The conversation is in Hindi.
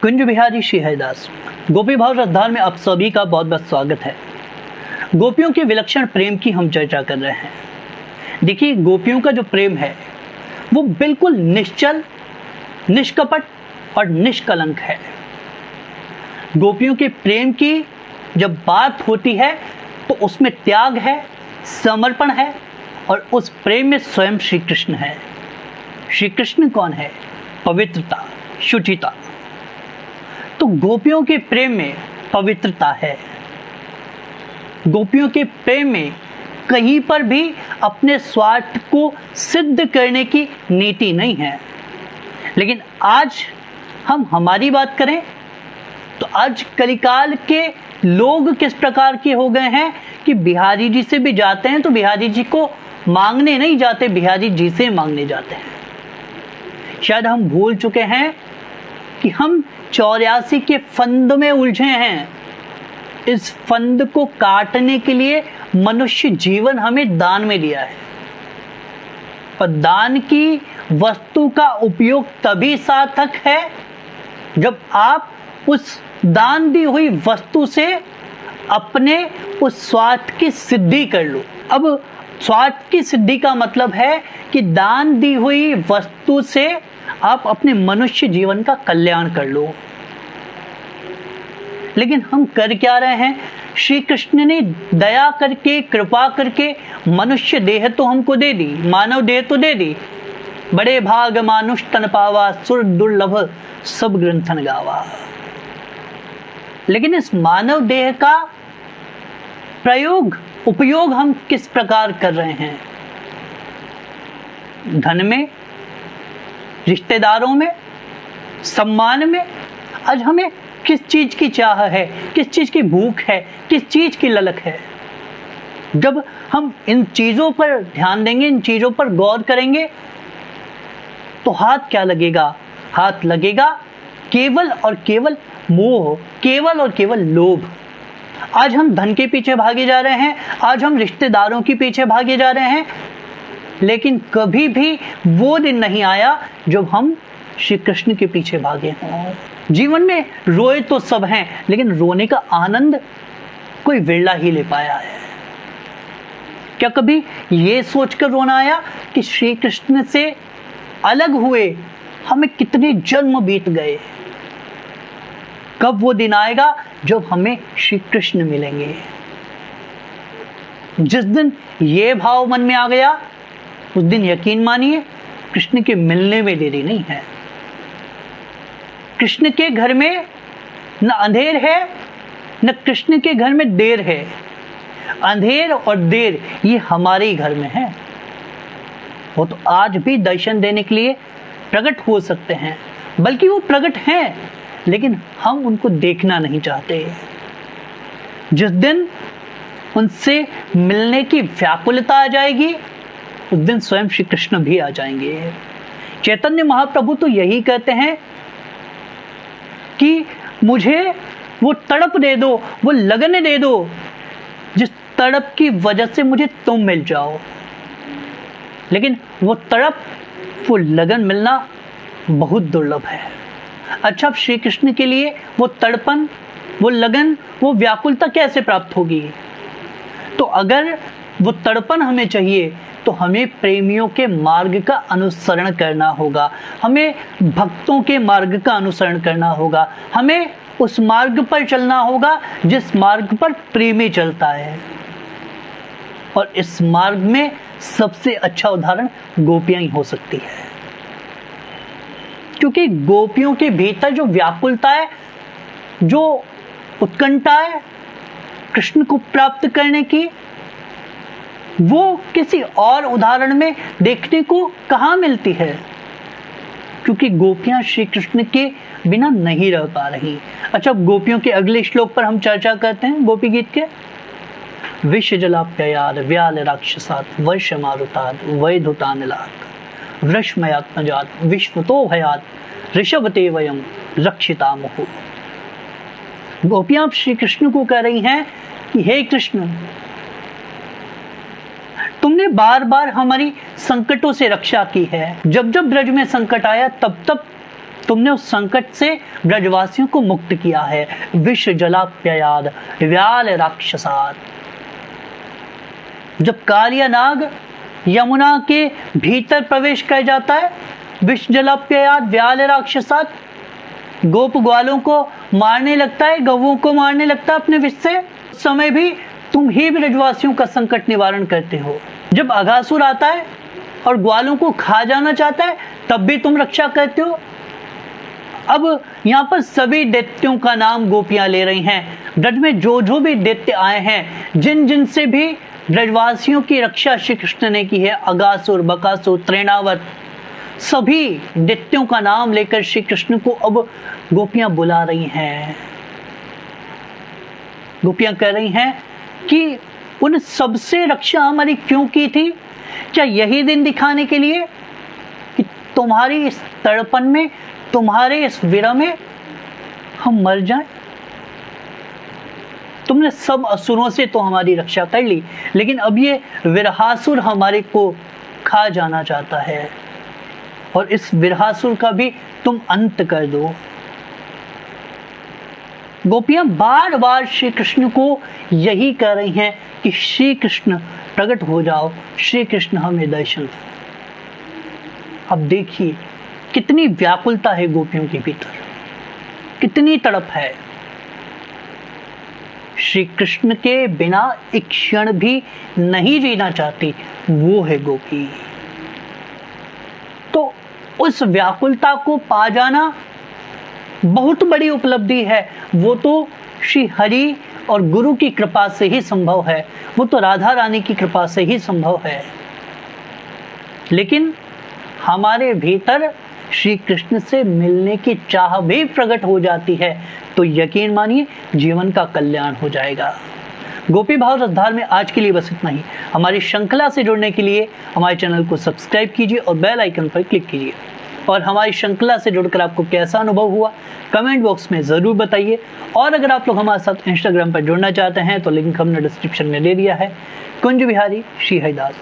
कुंज बिहारी श्री हरिदास गोपी भाव रसधार में आप सभी का बहुत बहुत स्वागत है। गोपियों के विलक्षण प्रेम की हम चर्चा कर रहे हैं। देखिए, गोपियों का जो प्रेम है वो बिल्कुल निश्चल, निष्कपट और निष्कलंक है। गोपियों के प्रेम की जब बात होती है तो उसमें त्याग है, समर्पण है और उस प्रेम में स्वयं श्री कृष्ण है। श्री कृष्ण कौन है? पवित्रता, शुचिता। तो गोपियों के प्रेम में पवित्रता है। गोपियों के प्रेम में कहीं पर भी अपने स्वार्थ को सिद्ध करने की नीति नहीं है। लेकिन आज हम हमारी बात करें तो आज कलिकाल के लोग किस प्रकार के हो गए हैं कि बिहारी जी से भी जाते हैं तो बिहारी जी को मांगने नहीं जाते, बिहारी जी से मांगने जाते हैं। शायद हम भूल चुके हैं कि हम 84 के फंद में उलझे हैं। इस फंद को काटने के लिए मनुष्य जीवन हमें दान में दिया है। पर दान की वस्तु का उपयोग तभी सार्थक है जब आप उस दान दी हुई वस्तु से अपने उस स्वार्थ की सिद्धि कर लो। अब स्वार्थ की सिद्धि का मतलब है कि दान दी हुई वस्तु से आप अपने मनुष्य जीवन का कल्याण कर लो। लेकिन हम कर क्या रहे हैं? श्री कृष्ण ने दया करके, कृपा करके मनुष्य देह तो हमको दे दी, मानव देह तो दे दी। बड़े भाग मानुष तन पावा, सुर दुर्लभ सब ग्रंथन गावा। लेकिन इस मानव देह का उपयोग हम किस प्रकार कर रहे हैं? धन में, रिश्तेदारों में, सम्मान में। आज हमें किस चीज की चाह है, किस चीज की भूख है, किस चीज की ललक है? जब हम इन चीजों पर ध्यान देंगे, इन चीजों पर गौर करेंगे तो हाथ क्या लगेगा? हाथ लगेगा केवल और केवल मोह, केवल और केवल लोभ। आज हम धन के पीछे भागे जा रहे हैं, आज हम रिश्तेदारों के पीछे भागे जा रहे हैं, लेकिन कभी भी वो दिन नहीं आया जब हम श्री कृष्ण के पीछे भागे हों। जीवन में रोए तो सब हैं, लेकिन रोने का आनंद कोई विरला ही ले पाया है। क्या कभी ये सोचकर रोना आया कि श्री कृष्ण से अलग हुए हमें कितने जन्म बीत गए? कब वो दिन आएगा जब हमें श्री कृष्ण मिलेंगे? जिस दिन ये भाव मन में आ गया उस दिन यकीन मानिए कृष्ण के मिलने में देरी नहीं है। कृष्ण के घर में न अंधेर है, न कृष्ण के घर में देर है। अंधेर और देर ये हमारे ही घर में है। वो तो आज भी दर्शन देने के लिए प्रकट हो सकते हैं, बल्कि वो प्रकट हैं, लेकिन हम उनको देखना नहीं चाहते। जिस दिन उनसे मिलने की व्याकुलता आ जाएगी उस दिन स्वयं श्री कृष्ण भी आ जाएंगे। चैतन्य महाप्रभु तो यही कहते हैं कि मुझे वो तड़प दे दो, वो लगन दे दो जिस तड़प की वजह से मुझे तुम मिल जाओ। लेकिन वो तड़प, वो लगन मिलना बहुत दुर्लभ है। अच्छा, अब श्री कृष्ण के लिए वो तड़पन, वो लगन, वो व्याकुलता कैसे प्राप्त होगी? तो अगर वो तड़पन हमें चाहिए तो हमें प्रेमियों के मार्ग का अनुसरण करना होगा, हमें भक्तों के मार्ग का अनुसरण करना होगा, हमें उस मार्ग पर चलना होगा जिस मार्ग पर प्रेमी चलता है। और इस मार्ग में सबसे अच्छा उदाहरण गोपियां ही हो सकती है, क्योंकि गोपियों के भीतर जो व्याकुलता है, जो उत्कंठा है कृष्ण को प्राप्त करने की, वो किसी और उदाहरण में देखने को कहाँ मिलती है? क्योंकि गोपियां श्री कृष्ण के बिना नहीं रह पा रही। अच्छा, गोपियों के अगले श्लोक पर हम चर्चा करते हैं गोपी गीत के। विष जलाप्ययाद व्याल राक्षसात वर्ष मारुताद वैधुतानिलात वृष्मयात्मजात विश्वतो भयात ऋषभते वयम रक्षिता मुहु। गोपियां श्री कृष्ण को कह रही हैं कि हे कृष्ण, तुमने बार बार हमारी संकटों से रक्षा की है। जब जब ब्रज में संकट आया तब तब तुमने उस संकट से ब्रजवासियों को मुक्त किया है। विष जलाप्ययाद व्याल राक्षसात। जब कालिया नाग यमुना के भीतर प्रवेश कर जाता है, विष जलाप्ययाद व्याल राक्षसात, गोप ग्वालों को मारने लगता है, गौओं को मारने लगता है अपने विष से, उस समय भी तुम ही ब्रजवासियों का संकट निवारण करते हो। जब अघासुर आता है और ग्वालों को खा जाना चाहता है, तब भी तुम रक्षा करते हो। अब यहाँ पर सभी दैत्यों का नाम गोपियां ले रही हैं। ब्रज में जो भी दैत्य आए हैं, जिन जिन से भी ब्रजवासियों की रक्षा श्री कृष्ण ने की है, अघासुर, बकासुर, तृणावर्त, सभी दैत्यों का नाम लेकर श्री कृष्ण को अब गोपियां बुला रही हैं। गोपियां कह रही हैं कि उन सबसे रक्षा हमारी क्यों की थी? क्या यही दिन दिखाने के लिए कि तुम्हारी इस तड़पन में, तुम्हारे इस विरह में हम मर जाएं? तुमने सब असुरों से तो हमारी रक्षा कर ली, लेकिन अब ये विरहासुर हमारे को खा जाना चाहता है, और इस विरहासुर का भी तुम अंत कर दो। गोपियां बार बार श्री कृष्ण को यही कह रही हैं कि श्री कृष्ण प्रकट हो जाओ, श्री कृष्ण हमें दर्शन दो। अब देखिए कितनी व्याकुलता है गोपियों के भीतर, कितनी तड़प है। श्री कृष्ण के बिना एक क्षण भी नहीं जीना चाहती, वो है गोपी। तो उस व्याकुलता को पा जाना बहुत बड़ी उपलब्धि है। वो तो श्री हरि और गुरु की कृपा से ही संभव है, वो तो राधा रानी की कृपा से ही संभव है। लेकिन हमारे भीतर श्री कृष्ण से मिलने की चाह भी प्रकट हो जाती है, तो यकीन मानिए जीवन का कल्याण हो जाएगा। गोपी भाव रसधार में आज के लिए बस इतना ही। हमारी श्रृंखला से जुड़ने के लिए हमारे चैनल को सब्सक्राइब कीजिए और बेल आइकन पर क्लिक कीजिए। और हमारी श्रृंखला से जुड़कर आपको कैसा अनुभव हुआ, कमेंट बॉक्स में ज़रूर बताइए। और अगर आप लोग हमारे साथ इंस्टाग्राम पर जुड़ना चाहते हैं तो लिंक हमने डिस्क्रिप्शन में दे दिया है। कुंज बिहारी श्री हरिदास।